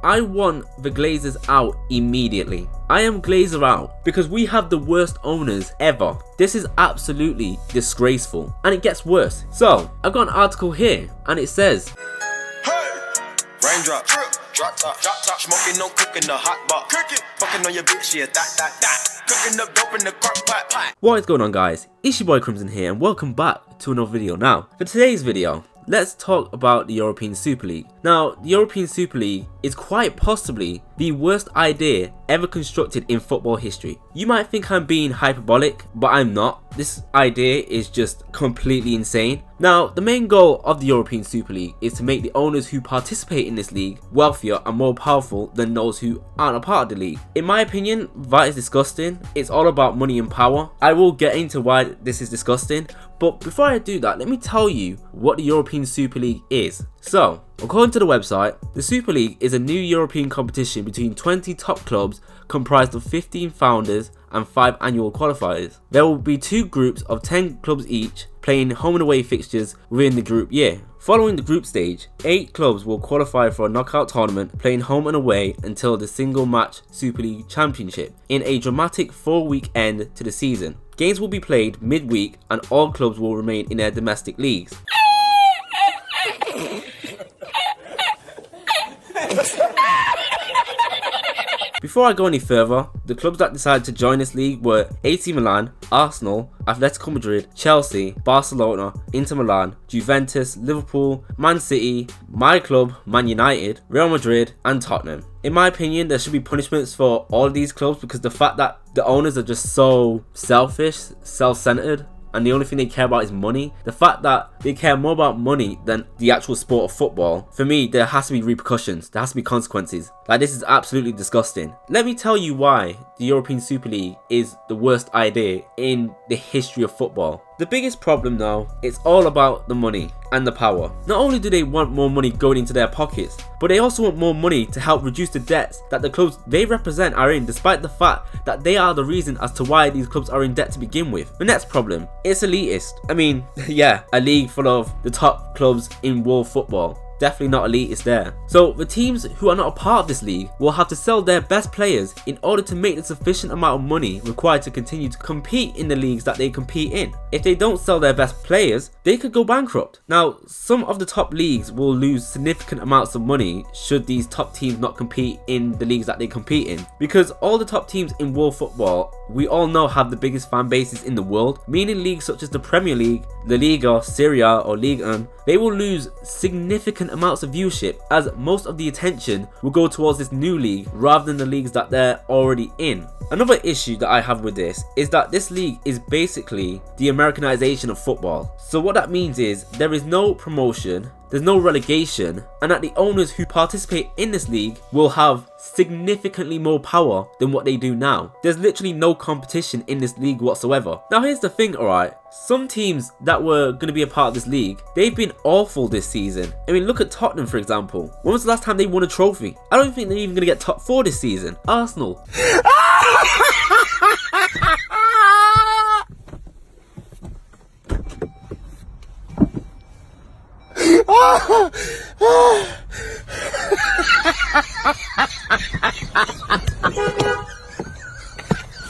I want the Glazers out immediately. I am Glazer out because we have the worst owners ever. This is absolutely disgraceful, and it gets worse. So I've got an article here and it says, raindrop, drop top, smoking, no cooking, the hot pot, cooking, fucking on your bitch, yeah, that, cooking up dope in the crock pot. What is going on, guys? It's your boy Crimson here, and welcome back to another video. Now, for today's video, let's talk about the European Super League. Now, the European Super League is quite possibly the worst idea ever constructed in football history. You might think I'm being hyperbolic, but I'm not. This idea is just completely insane. Now, the main goal of the European Super League is to make the owners who participate in this league wealthier and more powerful than those who aren't a part of the league. In my opinion, that is disgusting. It's all about money and power. I will get into why this is disgusting, but before I do that, let me tell you what the European Super League is. So, according to the website, the Super League is a new European competition between 20 top clubs comprised of 15 founders and 5 annual qualifiers. There will be 2 groups of 10 clubs each, playing home and away fixtures within the group year. Following the group stage, 8 clubs will qualify for a knockout tournament, playing home and away until the single match Super League Championship, in a dramatic 4-week end to the season. Games will be played midweek and all clubs will remain in their domestic leagues. Before I go any further, the clubs that decided to join this league were AC Milan, Arsenal, Atletico Madrid, Chelsea, Barcelona, Inter Milan, Juventus, Liverpool, Man City, my club, Man United, Real Madrid, and Tottenham. In my opinion, there should be punishments for all of these clubs because the fact that the owners are just so selfish, self-centered, and the only thing they care about is money. The fact that they care more about money than the actual sport of football, for me, there has to be repercussions. There has to be consequences. Like, this is absolutely disgusting. Let me tell you why the European Super League is the worst idea in the history of football. The biggest problem though, it's all about the money and the power. Not only do they want more money going into their pockets, but they also want more money to help reduce the debts that the clubs they represent are in, despite the fact that they are the reason as to why these clubs are in debt to begin with. The next problem, it's elitist. I mean, yeah, a league full of the top clubs in world football. Definitely not elitist there. So the teams who are not a part of this league will have to sell their best players in order to make the sufficient amount of money required to continue to compete in the leagues that they compete in. If they don't sell their best players, they could go bankrupt. Now, some of the top leagues will lose significant amounts of money should these top teams not compete in the leagues that they compete in, because all the top teams in world football, we all know, have the biggest fan bases in the world, meaning leagues such as the Premier League, La Liga, Serie A, or Ligue 1, they will lose significant amounts of viewership as most of the attention will go towards this new league rather than the leagues that they're already in. Another issue that I have with this is that this league is basically the Americanization of football. So what that means is there is no promotion, there's no relegation, and that the owners who participate in this league will have significantly more power than what they do now. There's literally no competition in this league whatsoever. Now here's the thing, alright, some teams that were going to be a part of this league, they've been awful this season. I mean, look at Tottenham for example. When was the last time they won a trophy? I don't think they're even going to get top 4 this season. Arsenal.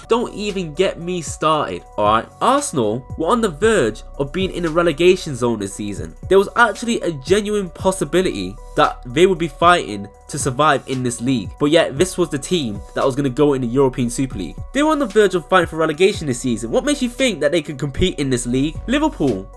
Don't even get me started, alright? Arsenal were on the verge of being in a relegation zone this season. There was actually a genuine possibility that they would be fighting to survive in this league, but yet this was the team that was going to go in the European Super League. They were on the verge of fighting for relegation this season. What makes you think that they could compete in this league? Liverpool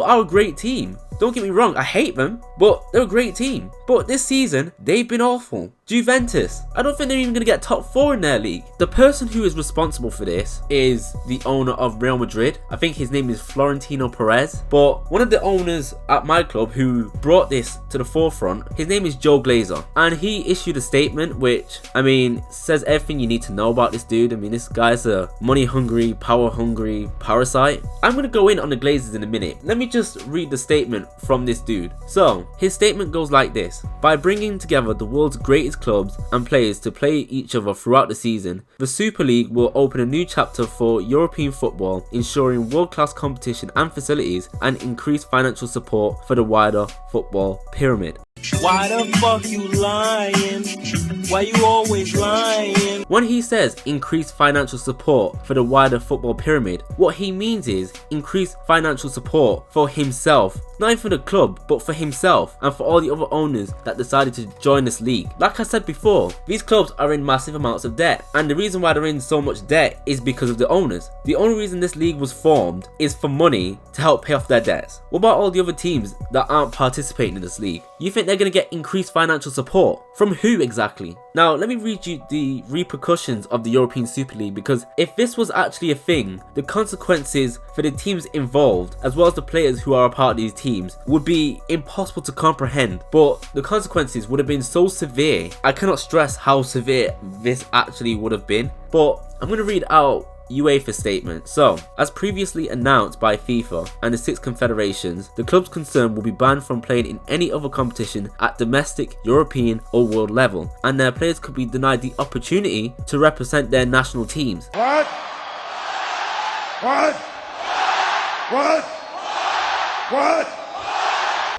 are a great team. Don't get me wrong, I hate them, but they're a great team. But this season, they've been awful. Juventus, I don't think they're even going to get top 4 in their league. The person who is responsible for this is the owner of Real Madrid. I think his name is Florentino Perez. But one of the owners at my club who brought this to the forefront, his name is Joe Glazer. And he issued a statement which, I mean, says everything you need to know about this dude. I mean, this guy's a money-hungry, power-hungry parasite. I'm going to go in on the Glazers in a minute. Let me just read the statement from this dude. So, his statement goes like this. By bringing together the world's greatest clubs and players to play each other throughout the season, the Super League will open a new chapter for European football, ensuring world-class competition and facilities and increased financial support for the wider football pyramid. Why the fuck you lying? Why you always lying? When he says increased financial support for the wider football pyramid, what he means is increased financial support for himself. Not even for the club, but for himself and for all the other owners that decided to join this league. Like I said before, these clubs are in massive amounts of debt, and the reason why they're in so much debt is because of the owners. The only reason this league was formed is for money to help pay off their debts. What about all the other teams that aren't participating in this league? You think they're going to get increased financial support? From who exactly? Now, let me read you the repercussions of the European Super League, because if this was actually a thing, the consequences for the teams involved, as well as the players who are a part of these teams, would be impossible to comprehend. But the consequences would have been so severe. I cannot stress how severe this actually would have been. But I'm going to read out UEFA statement. So, as previously announced by FIFA and the 6 confederations, the clubs concerned will be banned from playing in any other competition at domestic, European or world level, and their players could be denied the opportunity to represent their national teams. What?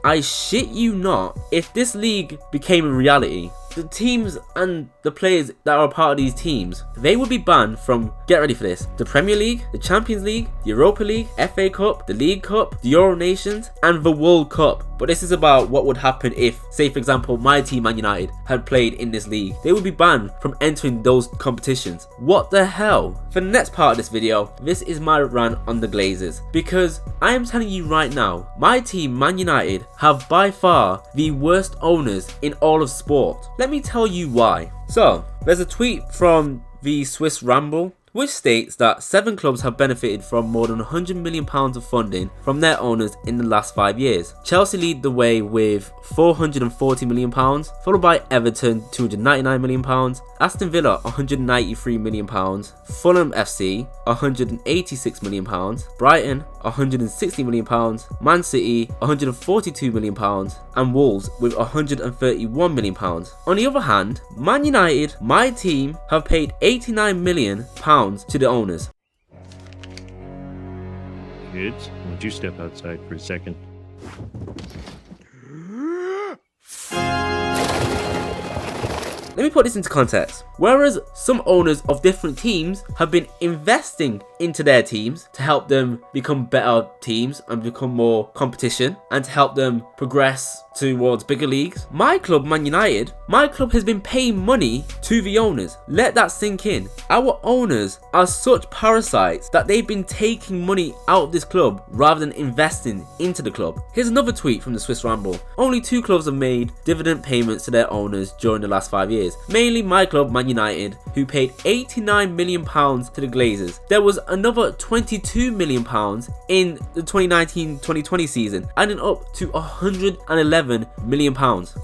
I shit you not, if this league became a reality, the teams and the players that are a part of these teams, they would be banned from, get ready for this, the Premier League, the Champions League, the Europa League, FA Cup, the League Cup, the Euro Nations and the World Cup. But this is about what would happen if, say for example, my team Man United had played in this league. They would be banned from entering those competitions. What the hell? For the next part of this video, this is my rant on the Glazers, because I am telling you right now, my team Man United have by far the worst owners in all of sport. Let me tell you why. So, there's a tweet from the Swiss Ramble, which states that 7 clubs have benefited from more than £100 million of funding from their owners in the last 5 years. Chelsea lead the way with £440 million, followed by Everton £299 million, Aston Villa £193 million, Fulham FC £186 million, Brighton £160 million, Man City £142 million, and Wolves with £131 million. On the other hand, Man United, my team, have paid £89 million to the owners. Kids, won't you step outside for a second? Let me put this into context. Whereas some owners of different teams have been investing into their teams to help them become better teams and become more competition and to help them progress towards bigger leagues, my club, Man United, my club has been paying money to the owners. Let that sink in. Our owners are such parasites that they've been taking money out of this club rather than investing into the club. Here's another tweet from the Swiss Ramble. Only 2 clubs have made dividend payments to their owners during the last 5 years. Mainly my club, Man United, who paid £89 million to the Glazers. There was another £22 million in the 2019-2020 season, adding up to £111 million.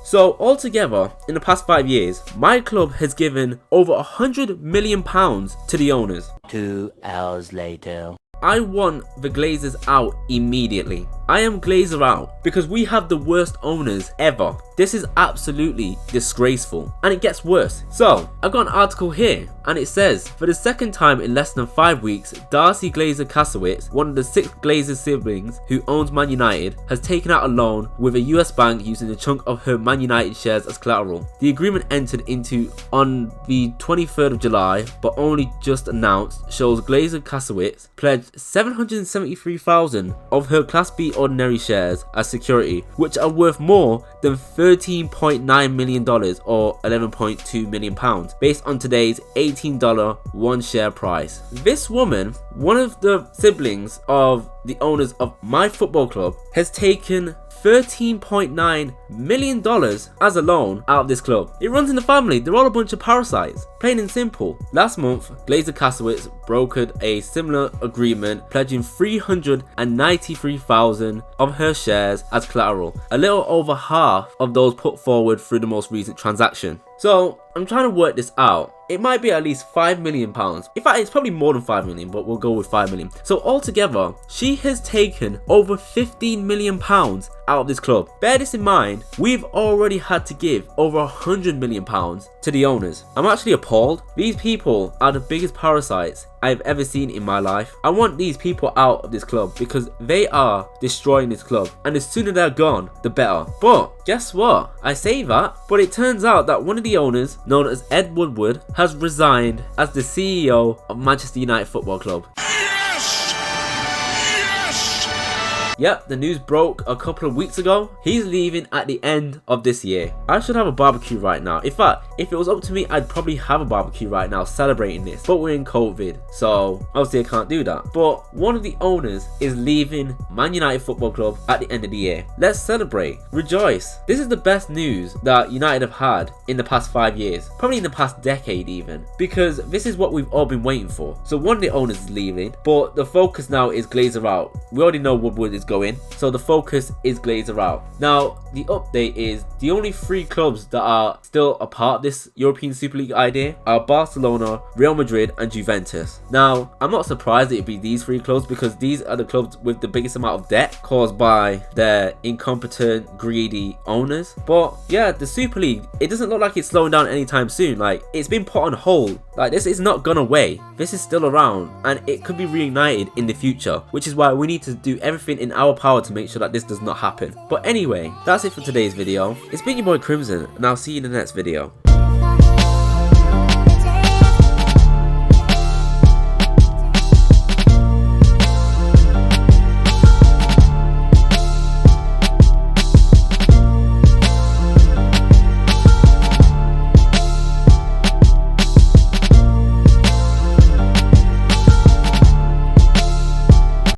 So altogether, in the past 5 years, my club has given over £100 million to the owners. 2 hours later. I want the Glazers out immediately. I am Glazer out because we have the worst owners ever. This is absolutely disgraceful, and it gets worse. So, I've got an article here, and it says, for the second time in less than 5 weeks, Darcy Glazer Kasowitz, one of the 6 Glazer siblings who owns Man United, has taken out a loan with a US bank using a chunk of her Man United shares as collateral. The agreement entered into on the 23rd of July, but only just announced, shows Glazer Kasowitz pledged $773,000 of her Class B ordinary shares as security, which are worth more than $13.9 million or £11.2 million, based on today's $18 one share price. This woman, one of the siblings of the owners of my football club, has taken $13.9 million as a loan out of this club. It runs in the family. They're all a bunch of parasites. Plain and simple. Last month, Glazer Kasowitz brokered a similar agreement, pledging $393,000 of her shares as collateral, a little over half of those put forward through the most recent transaction. So, I'm trying to work this out. It might be at least £5 million. In fact, it's probably more than 5 million, but we'll go with 5 million. So altogether, she has taken over £15 million out of this club. Bear this in mind, we've already had to give over £100 million to the owners. I'm actually appalled. These people are the biggest parasites I've ever seen in my life. I want these people out of this club because they are destroying this club, and the sooner they're gone, the better. But guess what? I say that, but it turns out that one of the owners, known as Ed Woodward, has resigned as the CEO of Manchester United Football Club. Yep, the news broke a couple of weeks ago. He's leaving at the end of this year. I should have a barbecue right now. In fact, if it was up to me, I'd probably have a barbecue right now celebrating this. But we're in COVID, so obviously I can't do that. But one of the owners is leaving Man United Football Club at the end of the year. Let's celebrate, rejoice. This is the best news that United have had in the past 5 years. Probably in the past decade even. Because this is what we've all been waiting for. So one of the owners is leaving, but the focus now is Glazer out. We already know Woodward is going, so the focus is Glazer out. Now the update is the only 3 clubs that are still a part of this European Super League idea are Barcelona, Real Madrid and Juventus. Now I'm not surprised it'd be these 3 clubs because these are the clubs with the biggest amount of debt caused by their incompetent, greedy owners. But yeah, the Super League, it doesn't look like it's slowing down anytime soon. Like, it's been put on hold. Like, this is not gone away. This is still around and it could be reignited in the future, which is why we need to do everything in our power to make sure that this does not happen. But anyway, that's it for today's video. It's been your boy Crimson, and I'll see you in the next video.